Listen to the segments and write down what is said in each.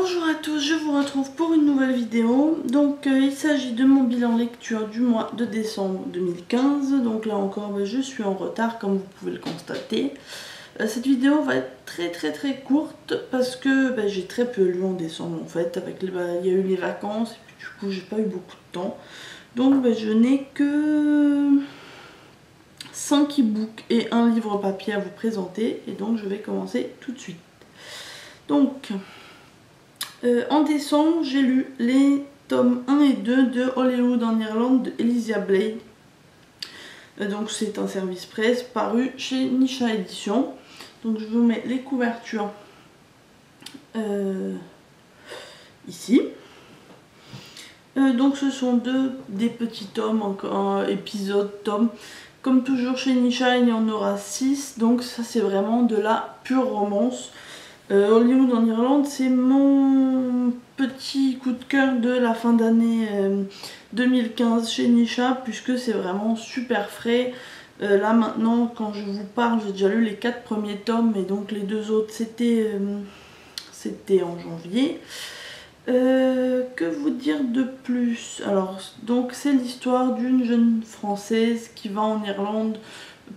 Bonjour à tous, je vous retrouve pour une nouvelle vidéo. Donc il s'agit de mon bilan lecture du mois de décembre 2015. Donc là encore je suis en retard comme vous pouvez le constater. Cette vidéo va être très courte parce que j'ai très peu lu en décembre en fait. Il y a eu les vacances et puis du coup j'ai pas eu beaucoup de temps. Donc je n'ai que 5 e-books et un livre papier à vous présenter. Et donc je vais commencer tout de suite. Donc en décembre, j'ai lu les tomes 1 et 2 de Hollywood en Irlande de Elysia Blade. Donc c'est un service presse paru chez Nisha Éditions. Donc je vous mets les couvertures ici. Donc ce sont des petits tomes, encore épisodes, tomes. Comme toujours chez Nisha, il y en aura 6. Donc ça c'est vraiment de la pure romance. Hollywood en Irlande, c'est mon petit coup de cœur de la fin d'année 2015 chez Nisha, puisque c'est vraiment super frais. Là maintenant, quand je vous parle, j'ai déjà lu les 4 premiers tomes, et donc les 2 autres, c'était en janvier. Que vous dire de plus? Alors, donc c'est l'histoire d'une jeune Française qui va en Irlande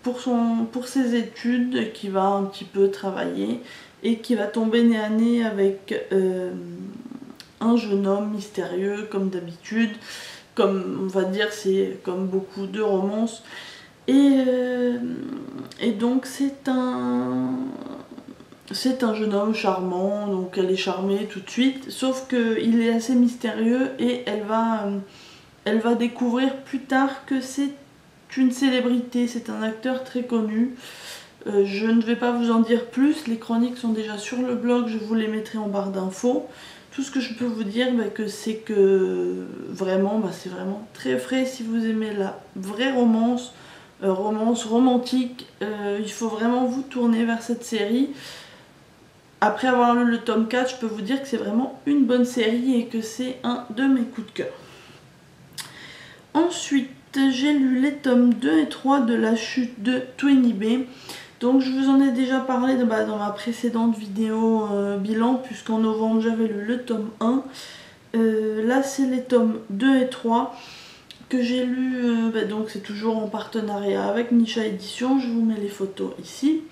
pour ses études, qui va un petit peu travailler, et qui va tomber nez à nez avec un jeune homme mystérieux comme d'habitude, comme on va dire, c'est comme beaucoup de romances, et donc c'est un jeune homme charmant, donc elle est charmée tout de suite, sauf qu'il est assez mystérieux et elle va découvrir plus tard que c'est une célébrité, c'est un acteur très connu. Je ne vais pas vous en dire plus, les chroniques sont déjà sur le blog, je vous les mettrai en barre d'infos. Tout ce que je peux vous dire, c'est que vraiment, c'est vraiment très frais. Si vous aimez la vraie romance, romance romantique, il faut vraiment vous tourner vers cette série. Après avoir lu le tome 4, je peux vous dire que c'est vraiment une bonne série et que c'est un de mes coups de cœur. Ensuite, j'ai lu les tomes 2 et 3 de La Chute de Twinny B. Donc je vous en ai déjà parlé dans ma précédente vidéo bilan, puisqu'en novembre j'avais lu le tome 1. Là c'est les tomes 2 et 3 que j'ai lu, donc c'est toujours en partenariat avec Nisha Éditions, je vous mets les photos ici.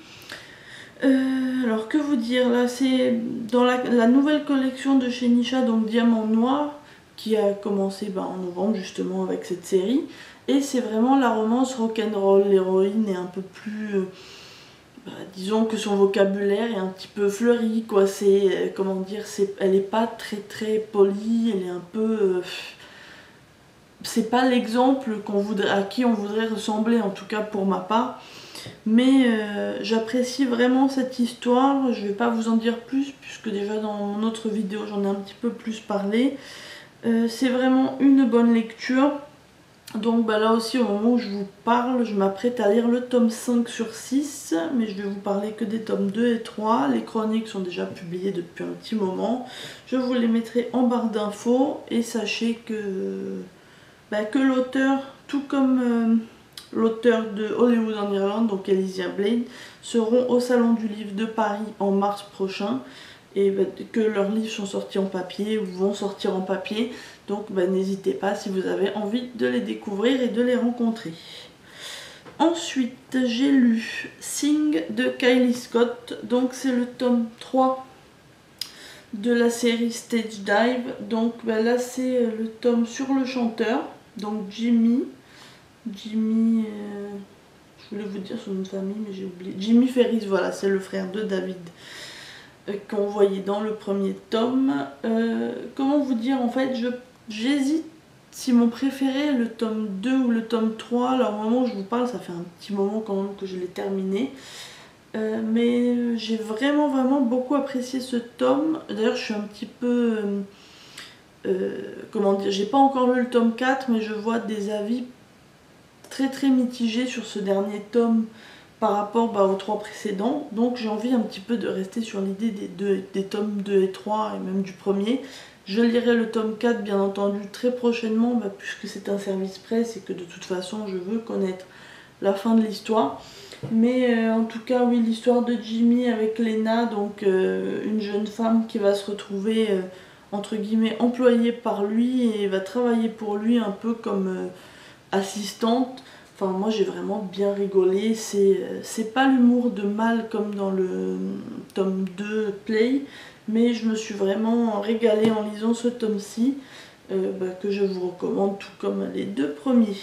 Alors que vous dire, là c'est dans la nouvelle collection de chez Nisha, donc Diamant Noir, qui a commencé en novembre justement avec cette série. Et c'est vraiment la romance rock'n'roll, l'héroïne est un peu plus... disons que son vocabulaire est un petit peu fleuri, quoi. C'est, comment dire, elle est pas très polie, elle est un peu... c'est pas l'exemple à qui on voudrait ressembler, en tout cas pour ma part. Mais j'apprécie vraiment cette histoire, je vais pas vous en dire plus, puisque déjà dans mon autre vidéo j'en ai un petit peu plus parlé. C'est vraiment une bonne lecture. Donc là aussi, au moment où je vous parle, je m'apprête à lire le tome 5 sur 6, mais je vais vous parler que des tomes 2 et 3. Les chroniques sont déjà publiées depuis un petit moment. Je vous les mettrai en barre d'infos, et sachez que l'auteur, tout comme l'auteur de Hollywood en Irlande, donc Elysia Blade, seront au Salon du Livre de Paris en mars prochain. Et que leurs livres sont sortis en papier ou vont sortir en papier. Donc n'hésitez pas si vous avez envie de les découvrir et de les rencontrer. Ensuite, j'ai lu Sing de Kylie Scott. Donc c'est le tome 3 de la série Stage Dive. Donc là c'est le tome sur le chanteur. Donc Jimmy, je voulais vous dire son nom de famille mais j'ai oublié. Jimmy Ferris, voilà, c'est le frère de David qu'on voyait dans le premier tome. Comment vous dire, en fait j'hésite si mon préféré est le tome 2 ou le tome 3. Alors au moment où je vous parle, ça fait un petit moment quand même que je l'ai terminé. Mais j'ai vraiment beaucoup apprécié ce tome. D'ailleurs je suis un petit peu... comment dire, j'ai pas encore lu le tome 4, mais je vois des avis très mitigés sur ce dernier tome par rapport aux 3 précédents. Donc j'ai envie un petit peu de rester sur l'idée des tomes 2 et 3 et même du premier. Je lirai le tome 4 bien entendu très prochainement, puisque c'est un service presse et que de toute façon je veux connaître la fin de l'histoire. Mais en tout cas, oui, l'histoire de Jimmy avec Lena, donc une jeune femme qui va se retrouver entre guillemets employée par lui et va travailler pour lui un peu comme assistante. Enfin, moi j'ai vraiment bien rigolé. C'est pas l'humour de Mal comme dans le tome 2 Play, mais je me suis vraiment régalée en lisant ce tome-ci, que je vous recommande tout comme les deux premiers.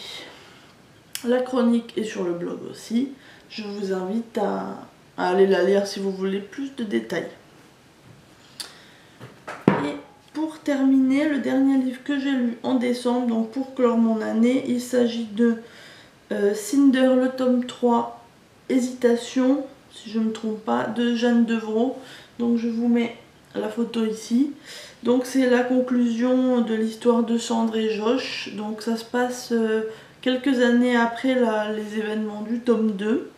La chronique est sur le blog aussi. Je vous invite à aller la lire si vous voulez plus de détails. Et pour terminer, le dernier livre que j'ai lu en décembre, donc pour clore mon année, il s'agit de Cinder, le tome 3, Hésitation, si je ne me trompe pas, de Jeanne Devreau. Donc je vous mets la photo ici. Donc c'est la conclusion de l'histoire de Sandre et Josh. Donc ça se passe quelques années après les événements du tome 2.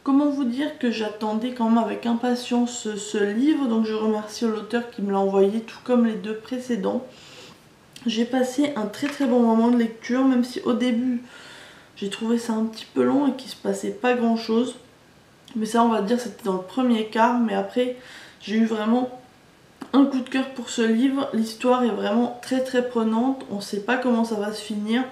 Comment vous dire que j'attendais quand même avec impatience ce livre, donc je remercie l'auteur qui me l'a envoyé, tout comme les deux précédents. J'ai passé un très très bon moment de lecture, même si au début j'ai trouvé ça un petit peu long et qu'il se passait pas grand chose. Mais ça, on va dire, c'était dans le premier quart, mais après j'ai eu vraiment un coup de cœur pour ce livre. L'histoire est vraiment très très prenante, on sait pas comment ça va se finir.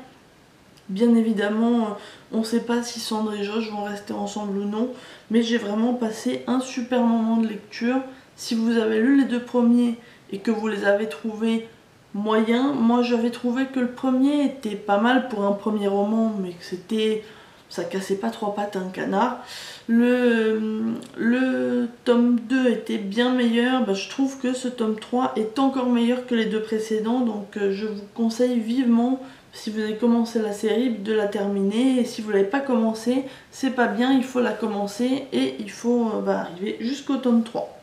Bien évidemment, on ne sait pas si Sandre et Josh vont rester ensemble ou non, mais j'ai vraiment passé un super moment de lecture. Si vous avez lu les deux premiers et que vous les avez trouvés moyens, moi j'avais trouvé que le premier était pas mal pour un premier roman, mais que ça cassait pas trois pattes à un canard. Le tome 2 était bien meilleur, je trouve que ce tome 3 est encore meilleur que les deux précédents, donc je vous conseille vivement, si vous avez commencé la série, de la terminer. Et si vous ne l'avez pas commencé, c'est pas bien, il faut la commencer et il faut arriver jusqu'au tome 3.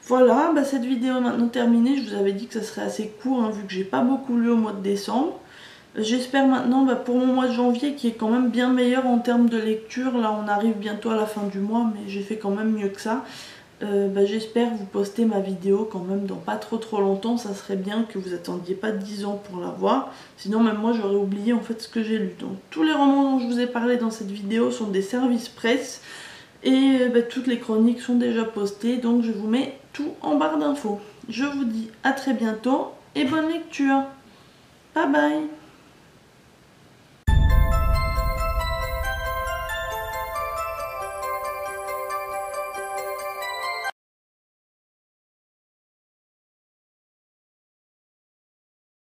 Voilà, cette vidéo est maintenant terminée. Je vous avais dit que ça serait assez court, vu que j'ai pas beaucoup lu au mois de décembre. J'espère maintenant pour mon mois de janvier qui est quand même bien meilleur en termes de lecture. Là on arrive bientôt à la fin du mois, mais j'ai fait quand même mieux que ça. J'espère vous poster ma vidéo quand même dans pas trop longtemps. Ça serait bien que vous attendiez pas 10 ans pour la voir, sinon même moi j'aurais oublié en fait ce que j'ai lu. Donc tous les romans dont je vous ai parlé dans cette vidéo sont des services presse et toutes les chroniques sont déjà postées, donc je vous mets tout en barre d'infos. Je vous dis à très bientôt et bonne lecture. Bye bye.